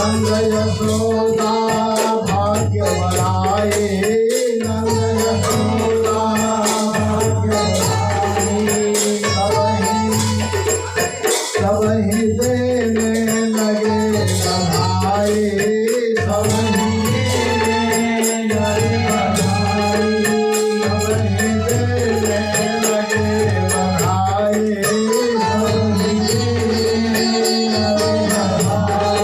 नंद यशोदा भाग्य बढ़ाए, नंद यशोदा भाग्य बढ़ाए, सबही देने लगे बधाई, सबही देने लगे बधाई, सबही देने लगे बधाई, सबही देने लगे बधाई।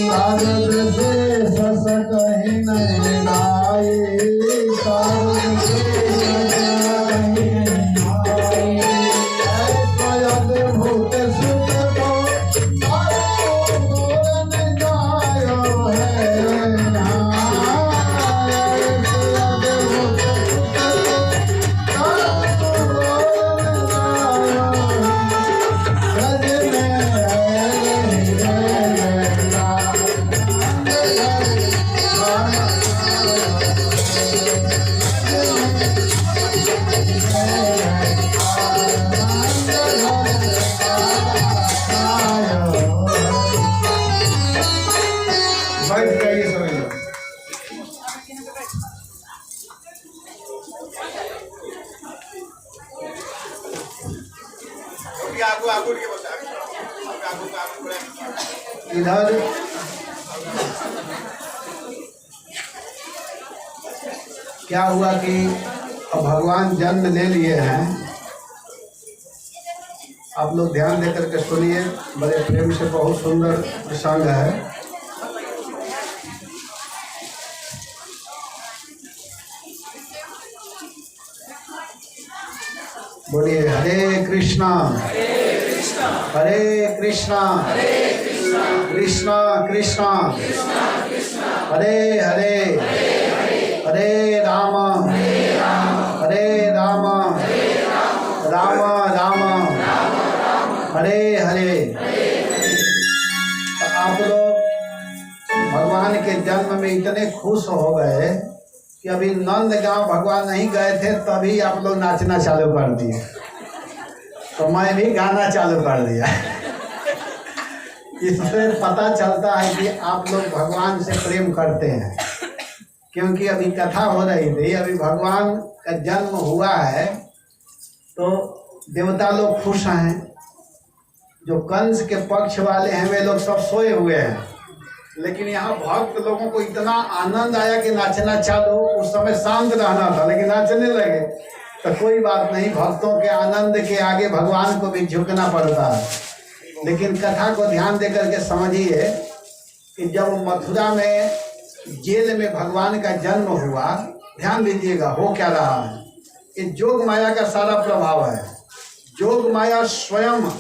सारद से सस कहीं नहीं लाए, सारद से सस कहीं नहीं लाए, स्वयं भूत सुत को बोलन गायो है, बैठ जाइए सभी लोग। इधर क्या हुआ कि अब भगवान जन्म ले लिए हैं। आप लोग ध्यान देकर के सुनिए, बड़े प्रेम से, बहुत सुंदर प्रसंग है। बोलिए हरे कृष्णा हरे कृष्णा कृष्णा कृष्णा हरे हरे हरे राम हरे राम राम राम हरे हरे। तो आप लोग भगवान के जन्म में इतने खुश हो गए कि अभी नंद गांव भगवान नहीं गए थे तभी आप लोग नाचना चालू कर दिए, तो मैं भी गाना चालू कर दिया। इससे पता चलता है कि आप लोग भगवान से प्रेम करते हैं, क्योंकि अभी कथा हो रही थी, अभी भगवान का जन्म हुआ है तो देवता लोग खुश हैं, जो कंस के पक्ष वाले हैं वे लोग सब सोए हुए हैं, लेकिन यहाँ भक्त लोगों को इतना आनंद आया कि नाचना चालू। उस समय शांत रहना था लेकिन नाचने लगे। तो कोई बात नहीं, भक्तों के आनंद के आगे भगवान को भी झुकना पड़ता है। लेकिन कथा को ध्यान देकर के समझिए कि जब मथुरा में जेल में भगवान का जन्म हुआ, ध्यान दीजिएगा हो क्या रहा है। ये जोग माया का सारा प्रभाव है। जोग माया स्वयं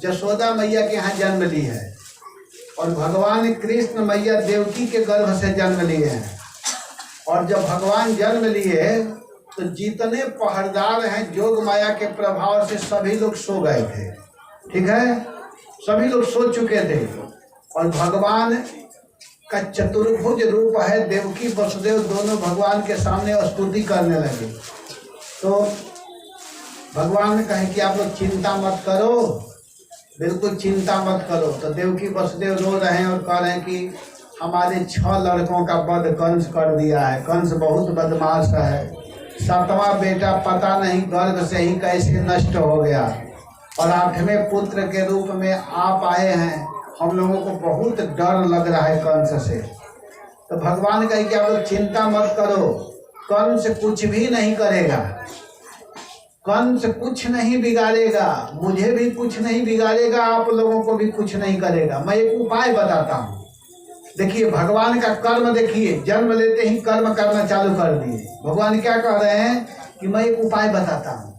यशोदा मैया के यहाँ जन्म ली है और भगवान कृष्ण मैया देवकी के गर्भ से जन्म लिए हैं। और जब भगवान जन्म लिए तो जितने पहरेदार हैं जोग माया के प्रभाव से सभी लोग सो गए थे, ठीक है, सभी लोग सो चुके थे। और भगवान का चतुर्भुज रूप है, देवकी वसुदेव दोनों भगवान के सामने स्तुति करने लगे। तो भगवान कहे कि आप लोग चिंता मत करो, बिल्कुल चिंता मत करो। तो देवकी वसुदेव रो रहे हैं और कह रहे हैं कि हमारे 6 लड़कों का वध कंस कर दिया है, कंस बहुत बदमाश है, 7वां बेटा पता नहीं गर्भ से ही कैसे नष्ट हो गया, और 8वें पुत्र के रूप में आप आए हैं, हम लोगों को बहुत डर लग रहा है कंस से। तो भगवान कहे कि आप लोग चिंता मत करो, कंस कुछ भी नहीं करेगा, कंस कुछ नहीं बिगाड़ेगा, मुझे भी कुछ नहीं बिगाड़ेगा, आप लोगों को भी कुछ नहीं करेगा। मैं एक उपाय बताता हूँ। देखिए भगवान का कर्म देखिए, जन्म लेते ही कर्म करना चालू कर दिए। भगवान क्या कह रहे हैं कि मैं एक उपाय बताता हूँ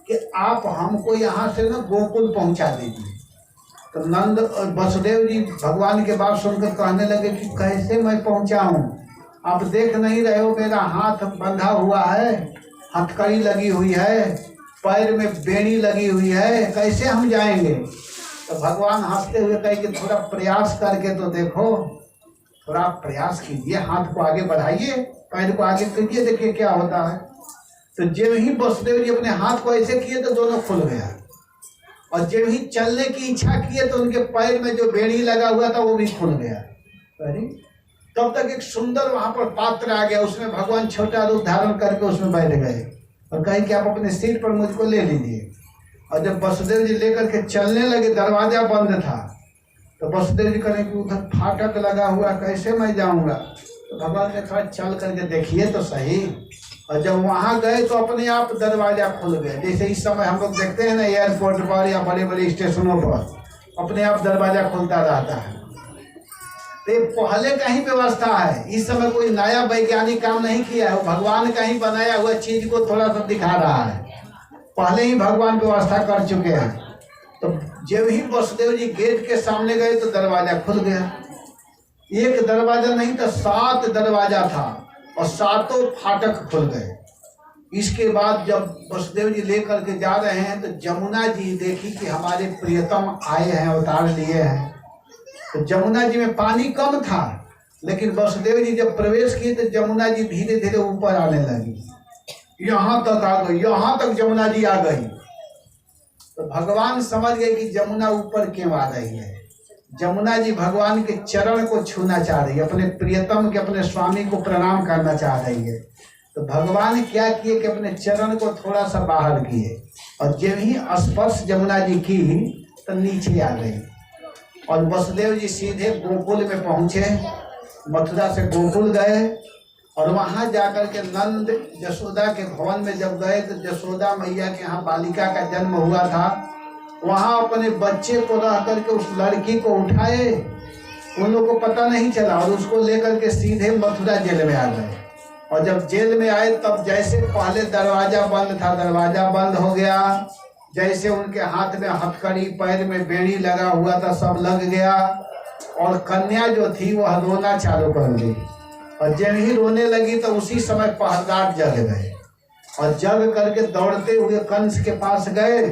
कि आप हमको यहाँ से ना गोकुल पहुँचा दीजिए। तो नंद और वसुदेव जी भगवान के बात सुनकर कहने लगे कि कैसे मैं पहुँचाऊँ, आप देख नहीं रहे हो मेरा हाथ बंधा हुआ है, हथकड़ी लगी हुई है, पैर में बेड़ी लगी हुई है, कैसे हम जाएंगे। तो भगवान हंसते हुए कहे कि थोड़ा प्रयास करके तो देखो, थोड़ा प्रयास कीजिए, हाथ को आगे बढ़ाइए, पैर को आगे कीजिए, देखिए क्या होता है। तो जब ही वसुदेव जी अपने हाथ को ऐसे किए तो दोनों खुल गया, और जब ही चलने की इच्छा किए तो उनके पैर में जो बेड़ी लगा हुआ था वो भी खुल गया। अरे तब तक एक सुंदर वहां पर पात्र आ गया, उसमें भगवान छोटा रूप धारण करके उसमें बैठ गए और कहे कि आप अपने सीट पर मुझको ले लीजिए। और जब वसुदेव जी लेकर के चलने लगे, दरवाजा बंद था, तो वसुदेव जी कहें कि उधर फाटक लगा हुआ, कैसे मैं जाऊंगा? तो भगवान ने थोड़ा चल करके देखिए तो सही। और जब वहां गए तो अपने आप दरवाजा खुल गए। जैसे इस समय हम लोग देखते हैं ना एयरपोर्ट पर या बड़े बड़े स्टेशनों पर अपने आप दरवाजा खुलता रहता है। तो ये पहले का ही व्यवस्था है, इस समय कोई नया वैज्ञानिक काम नहीं किया है, भगवान का ही बनाया हुआ चीज को थोड़ा सा दिखा रहा है। पहले ही भगवान व्यवस्था कर चुके हैं। तो जब ही वसुदेव जी गेट के सामने गए तो दरवाजा खुल गया। एक दरवाजा नहीं था, 7 दरवाजा था और 7 फाटक खुल गए। इसके बाद जब वसुदेव जी लेकर के जा रहे हैं तो जमुना जी देखी कि हमारे प्रियतम आए हैं, अवतार लिए हैं। तो जमुना जी में पानी कम था, लेकिन वसुदेव जी जब प्रवेश किए तो जमुना जी धीरे धीरे ऊपर आने लगी, यहाँ तक आ गई, यहाँ तक जमुना जी आ गई। तो भगवान समझ गए कि जमुना ऊपर क्यों आ रही है। जमुना जी भगवान के चरण को छूना चाह रही है, अपने प्रियतम के, अपने स्वामी को प्रणाम करना चाह रही है। तो भगवान क्या किए कि अपने चरण को थोड़ा सा बाहर किए और जब ही स्पर्श जमुना जी की तो नीचे आ गई। और वसुदेव जी सीधे गोकुल में पहुंचे, मथुरा से गोकुल गए और वहां जाकर के नंद यशोदा के भवन में जब गए तो यशोदा मैया के यहाँ बालिका का जन्म हुआ था। वहां अपने बच्चे को रह करके उस लड़की को उठाए, उन लोगों को पता नहीं चला और उसको लेकर के सीधे मथुरा जेल में आ गए। और जब जेल में आए तब जैसे पहले दरवाजा बंद था, दरवाजा बंद हो गया। जैसे उनके हाथ में हथकड़ी, पैर में बेड़ी लगा हुआ था, सब लग गया। और कन्या जो थी वह रोना चालू कर दी और जब ही रोने लगी तो उसी समय पहलगाट जग गए और जग करके दौड़ते हुए कंस के पास गए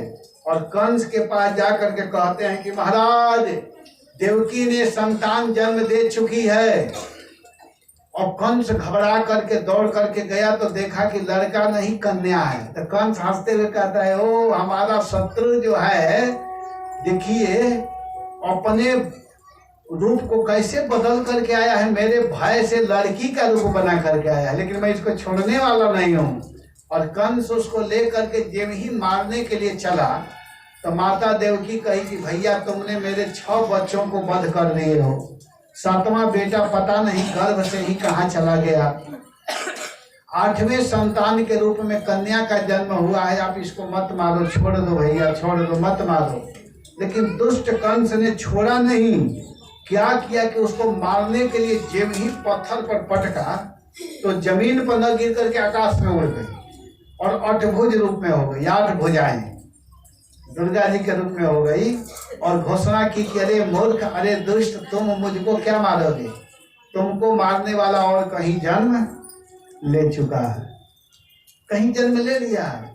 और कंस के पास जा करके कहते हैं कि महाराज, देवकी ने संतान जन्म दे चुकी है। और कंस घबरा करके दौड़ करके गया तो देखा कि लड़का नहीं कन्या है। तो कंस हंसते हुए कहता है, ओ हमारा शत्रु जो है, देखिए अपने रूप को कैसे बदल करके आया है, मेरे भय से लड़की का रूप बना करके आया है, लेकिन मैं इसको छोड़ने वाला नहीं हूँ। और कंस उसको ले करके जब ही मारने के लिए चला तो माता देवकी कही कि भैया तुमने मेरे 6 बच्चों को वध कर दिए हो, 7वां बेटा पता नहीं गर्भ से ही कहाँ चला गया, 8वें संतान के रूप में कन्या का जन्म हुआ है, आप इसको मत मारो, छोड़ दो भैया, छोड़ दो, मत मारो। लेकिन दुष्ट कंस ने छोड़ा नहीं, क्या किया कि उसको मारने के लिए जब ही पत्थर पर पटका तो जमीन पर न गिर करके आकाश में उड़ गई और 8 रूप में हो गई, 8 भुजाएं दुर्गा जी के रूप में हो गई। और घोषणा की कि अरे मूर्ख, अरे दुष्ट, तुम मुझको क्या मारोगे, तुमको मारने वाला और कहीं जन्म ले चुका है, कहीं जन्म ले लिया है।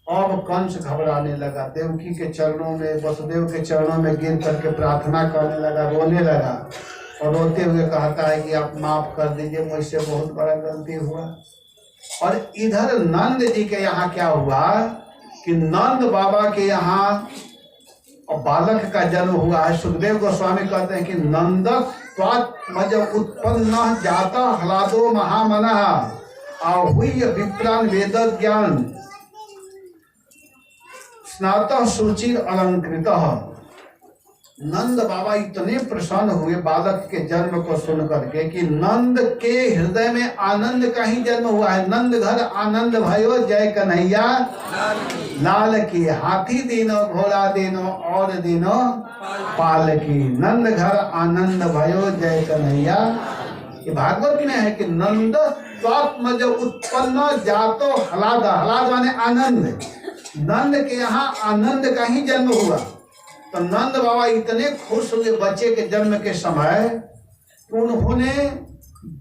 अब कंस घबराने लगा, देवकी के चरणों में, वसुदेव के चरणों में गिर करके प्रार्थना करने लगा, रोने लगा और रोते हुए कहता है कि आप माफ कर दीजिए, मुझसे बहुत बड़ा गलती हुआ। और इधर नंद जी के यहाँ क्या हुआ कि नंद बाबा के यहाँ बालक का जन्म हुआ है। सुखदेव गोस्वामी कहते हैं कि नंदक त्वात्मज उत्पन्न जाता ह्लादो महामनः आहुय विप्रान वेद ज्ञान स्नातः शुचिर अलंकृतः। नंद बाबा इतने प्रसन्न हुए बालक के जन्म को सुन करके कि नंद के हृदय में आनंद का ही जन्म हुआ है। नंद घर आनंद भयो जय कन्हैया लाल की, हाथी दिनो घोड़ा दिनो और दिनो पाल की, नंद घर आनंद भयो जय कन्हैया। ये भागवत में है कि नंद स्वात्मज उत्पन्न जातो ह्लाद, ह्लाद माने आनंद, नंद के यहाँ आनंद का ही जन्म हुआ। तो नंद बाबा इतने खुश हुए बच्चे के जन्म के समय, उन्होंने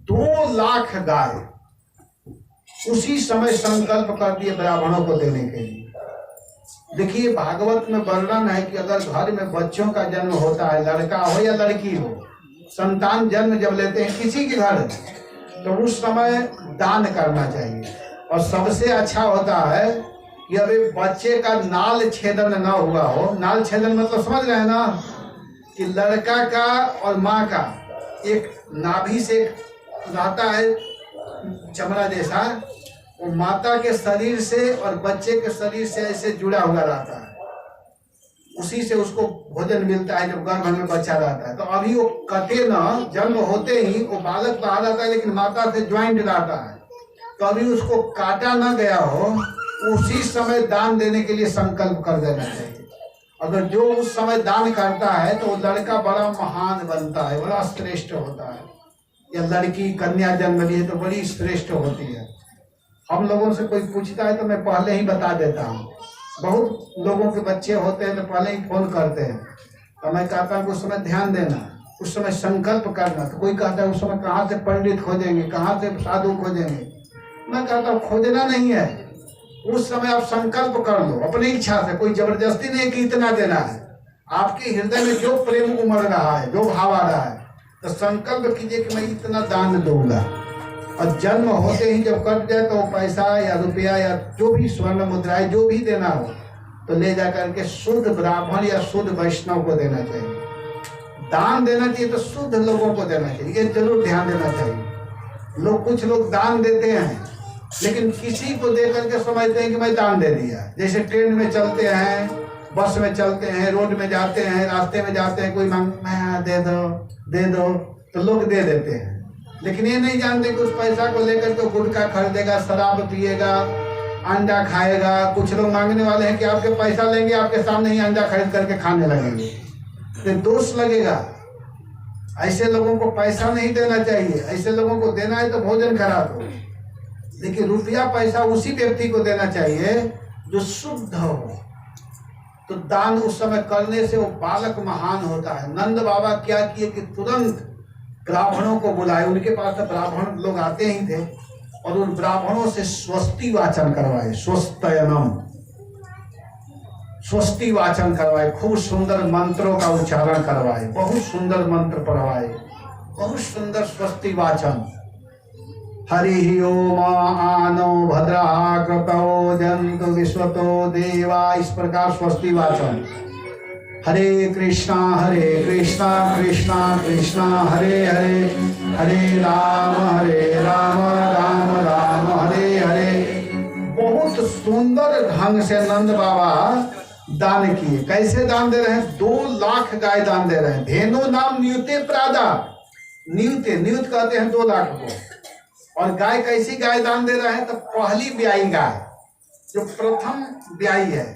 2 लाख गाय उसी समय संकल्प कर दिए ब्राह्मणों को देने के लिए। देखिए भागवत में वर्णन है कि अगर घर में बच्चों का जन्म होता है, लड़का हो या लड़की हो, संतान जन्म जब लेते हैं किसी के घर, तो उस समय दान करना चाहिए। और सबसे अच्छा होता है कि अभी बच्चे का नाल छेदन न हुआ हो। नाल छेदन मतलब समझ रहे हैं ना, कि लड़का का और माँ का एक नाभि से रहता है चमड़ा जैसा, वो माता के शरीर से और बच्चे के शरीर से ऐसे जुड़ा हुआ रहता है, उसी से उसको भोजन मिलता है जब गर्भ में बच्चा रहता है। तो अभी वो कटे ना, जन्म होते ही वो बालक बाहर आता है लेकिन माता से ज्वाइंट रहता है, तो अभी उसको काटा ना गया हो, उसी समय दान देने के लिए संकल्प कर देना चाहिए। अगर जो उस समय दान करता है तो वो लड़का बड़ा महान बनता है, बड़ा श्रेष्ठ होता है, या लड़की कन्या जन्म ली है तो बड़ी श्रेष्ठ होती है। हम लोगों से कोई पूछता है तो मैं पहले ही बता देता हूँ। बहुत लोगों के बच्चे होते हैं तो पहले ही फोन करते हैं, तो मैं कहता हूँ उस समय ध्यान देना, उस समय संकल्प करना। तो कोई कहता है उस समय कहाँ से पंडित खोजेंगे, कहाँ से साधु खोजेंगे। मैं कहता हूँ खोजना नहीं है, उस समय आप संकल्प कर लो अपनी इच्छा से, कोई जबरदस्ती नहीं कि इतना देना है। आपके हृदय में जो प्रेम उमड़ रहा है, जो भाव आ रहा है, तो संकल्प कीजिए कि मैं इतना दान दूंगा। और जन्म होते ही जब कट जाए तो पैसा या रुपया या जो भी स्वर्ण मुद्राएं जो भी देना हो तो ले जा करके शुद्ध ब्राह्मण या शुद्ध वैष्णव को देना चाहिए। दान देना चाहिए तो शुद्ध लोगों को देना चाहिए, ये जरूर ध्यान देना चाहिए। कुछ लोग दान देते हैं लेकिन किसी को दे करके समझते हैं कि मैं दान दे दिया। जैसे ट्रेन में चलते हैं, बस में चलते हैं, रोड में जाते हैं, रास्ते में जाते हैं, कोई मांग दे दो तो लोग दे देते हैं, लेकिन ये नहीं जानते कि उस पैसा को लेकर के गुटखा खरीदेगा, शराब पिएगा, अंडा खाएगा। कुछ लोग मांगने वाले हैं कि आपके पैसा लेंगे, आपके सामने ही अंडा खरीद करके खाने लगेंगे, तो दोष लगेगा। ऐसे लोगों को पैसा नहीं देना चाहिए। ऐसे लोगों को देना है तो भोजन करा दो, लेकिन रुपया पैसा उसी व्यक्ति को देना चाहिए जो शुद्ध हो। तो दान उस समय करने से वो बालक महान होता है। नंद बाबा क्या किए कि तुरंत ब्राह्मणों को बुलाए, उनके पास तो ब्राह्मण लोग आते ही थे, और उन ब्राह्मणों से स्वस्ति वाचन करवाए, स्वस्तयनम, स्वस्ति वाचन करवाए, खूब सुंदर मंत्रों का उच्चारण करवाए, बहुत सुंदर मंत्र पढ़वाए, बहुत सुंदर स्वस्ति वाचन। हरि ओम आनो भद्रा कृतो जंतु विश्वतो देवा, इस प्रकार स्वस्ति वाचन। हरे कृष्णा कृष्णा कृष्णा हरे हरे, हरे राम राम राम हरे हरे। बहुत सुंदर ढंग से नंद बाबा दान किए। कैसे दान दे रहे हैं? 2 लाख गाय दान दे रहे हैं। धेनु नाम न्यूते प्रादा, न्यूत कहते हैं 2 लाख को। और गाय कैसी गाय दान दे रहे हैं? तो पहली ब्याई गाय, जो प्रथम ब्याई है,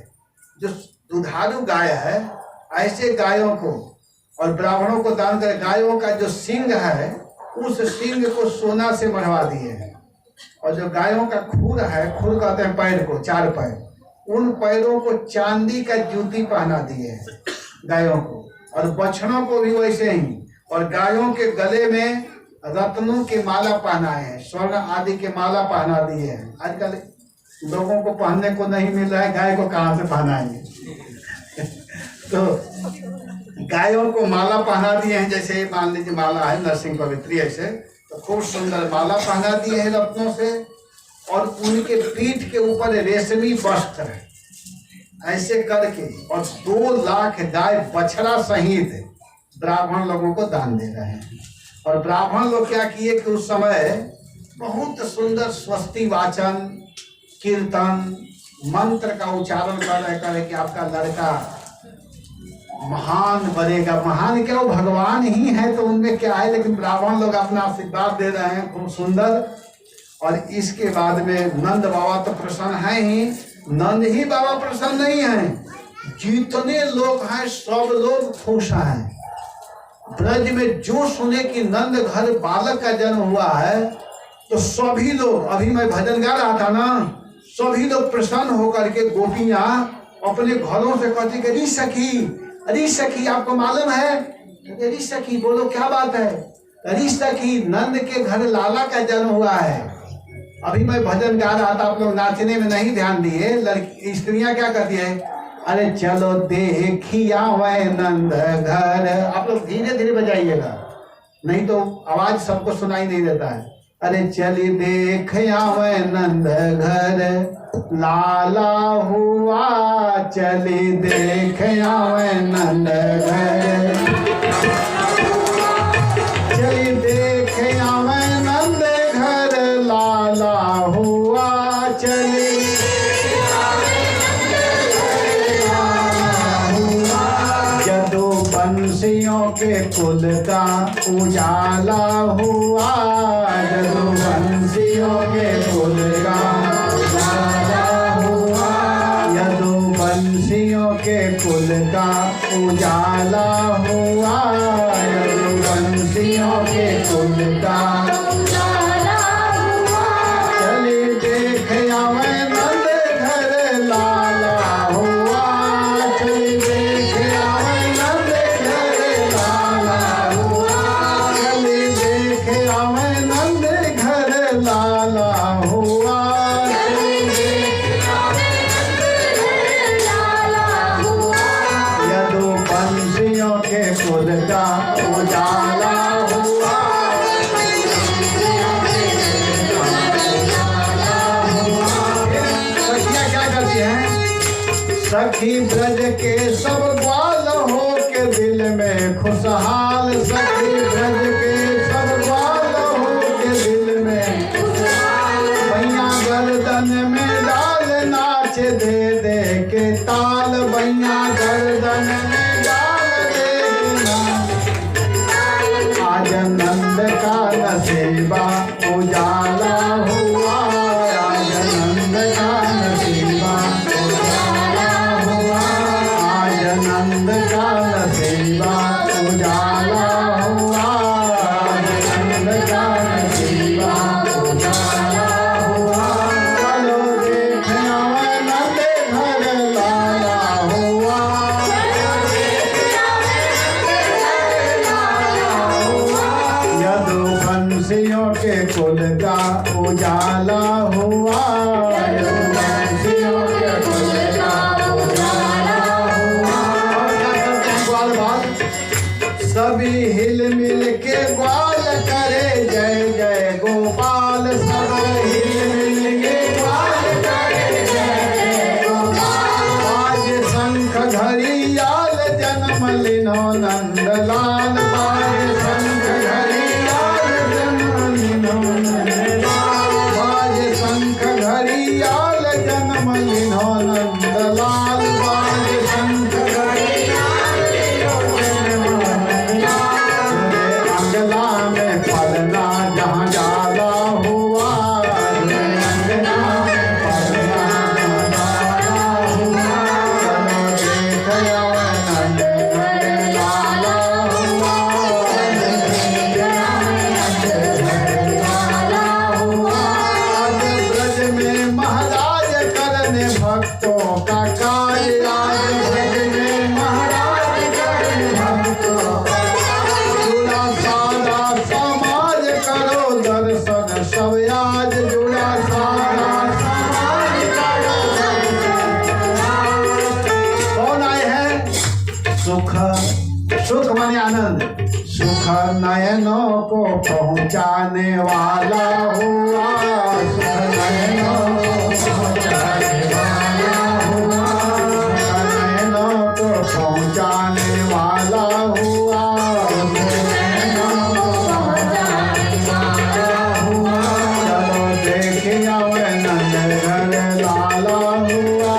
जो दुधारू गाय है, ऐसे गायों को और ब्राह्मणों को दान करे। गायों का जो सींग है उस सींग को सोना से मढ़वा दिए हैं, और जो गायों का खुर है, खुर कहते हैं पैर को, 4 पैर, उन पैरों को चांदी का जूती पहना दिए हैं गायों को, और बछड़ों को भी वैसे ही। और गायों के गले में रत्नों के माला पहनाए हैं, स्वर्ण आदि के माला पहना दिए हैं। आजकल लोगों को पहनने को नहीं मिल रहा है, गाय को कहाँ से पहनाएंगे? तो गायों को माला पहना दिए हैं, जैसे मान लीजिए माला है नरसिंह पवित्री, ऐसे तो खूब सुंदर माला पहना दिए हैं रत्नों से, और उनके पीठ के ऊपर रेशमी वस्त्र है, ऐसे करके। और 2 लाख गाय बछड़ा सहित ब्राह्मण लोगों को दान दे रहे हैं। और ब्राह्मण लोग क्या किए कि उस समय बहुत सुंदर स्वस्ति वाचन, कीर्तन, मंत्र का उच्चारण कर रहे कि आपका लड़का महान बनेगा। महान क्या, वो भगवान ही है, तो उनमें क्या है, लेकिन ब्राह्मण लोग अपना आशीर्वाद दे रहे हैं, खूब सुंदर। और इसके बाद में नंद बाबा तो प्रसन्न है ही, नंद ही बाबा प्रसन्न नहीं है, जितने लोग हैं सब लोग खुश हैं। ब्रज में जो सुने कि नंद घर बालक का जन्म हुआ है, तो सभी लोग, अभी मैं भजन गा रहा था ना, सभी लोग प्रसन्न होकर के गोपियां अपने घरों से कहती कि अरे सखी आपको मालूम है? अरे सखी बोलो क्या बात है? अरे सखी नंद के घर लाला का जन्म हुआ है। अभी मैं भजन गा रहा था, आप लोग नाचने में नहीं ध्यान दिए। लड़की स्त्रियां क्या कहती है? अरे चलो देखिया वह नंद घर। आप लोग धीरे धीरे बजाइएगा, नहीं तो आवाज सबको सुनाई नहीं देता है। अरे चली देखिया वह नंद घर लाला हुआ, चली देखिया वह नंद घर। कुल का उजाला हुआ, यदुवंशियों के कुल का उजाला हुआ, यदुवंशियों के कुल का उजाला हुआ, यदुवंशियों के कुल का उजाला हुआ। चली देख आवे नंद घर लाला हुआ, चली देख आवे नंद घर लाला हुआ, चली देख आवे नंद घर लाला हुआ, चली देख आवे नंद घर लाला हुआ, यदुवंशियों के कुल का उजाला हुआ। सखियां क्या करती हैं? सखी ब्रज के सब ग्वाल हो के दिल में खुशहाल, सखी ब्रज के सब ग्वाल हो के दिल में खुशहाल, भैया गर्दन में डाल नाच दे दे के ताल, भैया गर्दन में डाल दे के नाच। आज नंद का नसीबा उजाला हुआ, आज नंद का नसीबा उजाला हुआ, आज नंद का नसीबा उजाला हुआ, आज नंद का नसीबा उजाला हुआ। चलो देख आवे नंद घर लाला हुआ, चलो देख आवे नंद घर लाला हुआ, यदुवंशियों के कुल का उजाला हुआ, यदुवंशियों के कुल का उजाला हुआ। और क्या करते हैं ग्वाल बाल? सभी हिल मिल के ग्वाल करे जय जय गोपाल, सब हिल मिल के ग्वाल करे जय जय गोपाल। आज शंख घड़ियाल जन्म लिनो नंदलाल, आज शंख घड़ियाल जन्म लिनो नंदलाल, आज शंख घड़ियाल जन्म लिनो नंदलाल, आज शंख घड़ियाल जन्म नंदलाल। अंगना में पलना जहाँ जाला हुआ, अंगना में पलना जहाँ जाला हुआ, चलो देख आवे नंद घर लाला हुआ, देख आवे नंद घर लाला हुआ। आज ब्रज में महाराज करने भक्तों का कार्य, आज ब्रज में महाराज करने भक्तों का कार्य, जुड़ा सारा समाज करो दर्शन सब आज, जुड़ा सारा समाज करो दर्शन। कौन आए हैं? सुख, सुख माने आनंद, सुख नयनों को पहुँचाने वाला हुआ, सुख नयनों को पहुँचाने वाला हुआ, सुख नयनों को पहुँचाने वाला हुआ, सुख नयनों को पहुँचाने वाला हुआ। चलो देख आवे नंद घर लाला हुआ,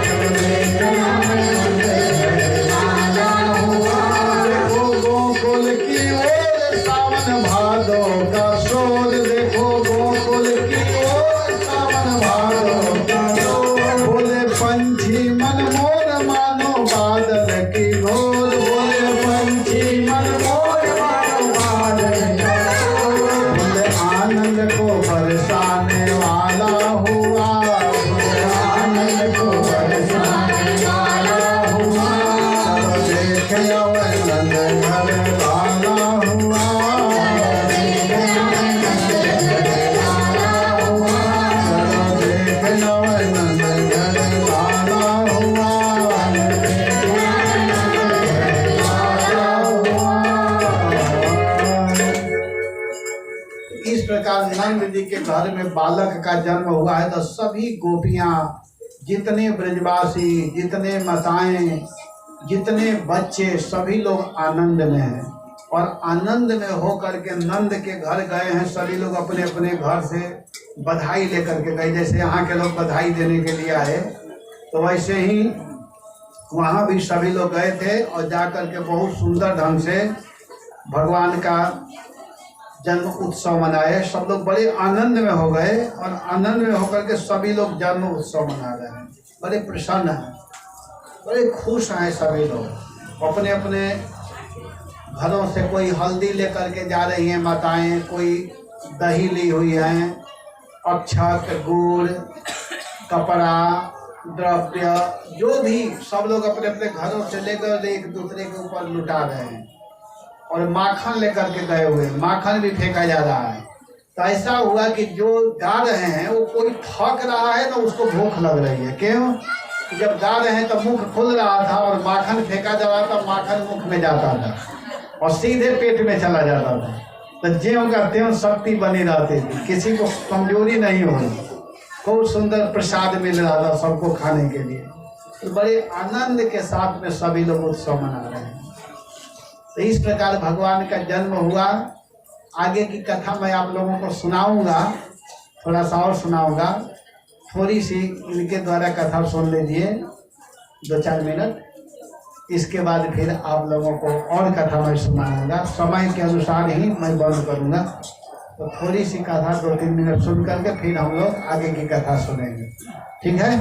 चलो देख आवे नंद घर लाला हुआ। देखो गोकुल की ओर सावन भादो का शोर, देखो गोकुल की ओर सावन भादो का शोर। बोले पंछी मन मोर मानो बादल की घोर, बोले पंछी मन मोर मानो बादल की घोर। बोले आनंद को बरसाने वाला हुआ, बोले आनंद को बरसाने वाला हुआ। चलो देख आवे नंद घर लाला हुआ, देख आवे नंद घर लाला हुआ, चलो देख आवे नंद घर लाला हुआ, देख आवे नंद घर लाला हुआ। इस प्रकार नंद जी के घर में बालक का जन्म हुआ है, तो सभी गोपियां, जितने ब्रजवासी, जितने माताएं, जितने बच्चे, सभी लोग आनंद में हैं। और आनंद में होकर के नंद के घर गए हैं। सभी लोग अपने अपने घर से बधाई लेकर के गए। जैसे यहाँ के लोग बधाई देने के लिए आए, तो वैसे ही वहाँ भी सभी लोग गए थे और जाकर के बहुत सुंदर ढंग से भगवान का जन्म उत्सव मनाए। सब लोग बड़े आनंद में हो गए और आनंद में होकर के सभी लोग जन्म उत्सव मना रहे हैं, बड़े प्रसन्न हैं, बड़े खुश हैं सभी लोग। अपने अपने घरों से कोई हल्दी लेकर के जा रही हैं माताएं, कोई दही ली हुई हैं, अक्षत, गुड़, कपड़ा, द्रव्य, जो भी सब लोग अपने अपने घरों से लेकर एक दूसरे के ऊपर लुटा रहे हैं। और माखन लेकर के गए हुए, माखन भी फेंका जा रहा है। तो ऐसा हुआ कि जो गा रहे हैं वो कोई थक रहा है तो उसको भूख लग रही है। क्यों? जब गा रहे हैं तो मुख खुल रहा था और माखन फेंका जा रहा था, माखन मुख में जाता था और सीधे पेट में चला जाता था। तो ज्यों का त्यों शक्ति बनी रहती थी, किसी को कमजोरी नहीं हुई। खूब सुंदर प्रसाद मिल रहा था सबको खाने के लिए। तो बड़े आनंद के साथ में सभी लोग उत्सव मना रहे हैं। तो इस प्रकार भगवान का जन्म हुआ। आगे की कथा मैं आप लोगों को सुनाऊंगा, थोड़ा सा और सुनाऊंगा। थोड़ी सी इनके द्वारा कथा सुन लीजिए 2-4 मिनट। इसके बाद फिर आप लोगों को और कथा मैं सुनाऊंगा, समय के अनुसार ही मैं बंद करूंगा। तो थोड़ी सी कथा 2-3 मिनट सुन करके फिर हम लोग आगे की कथा सुनेंगे, ठीक है?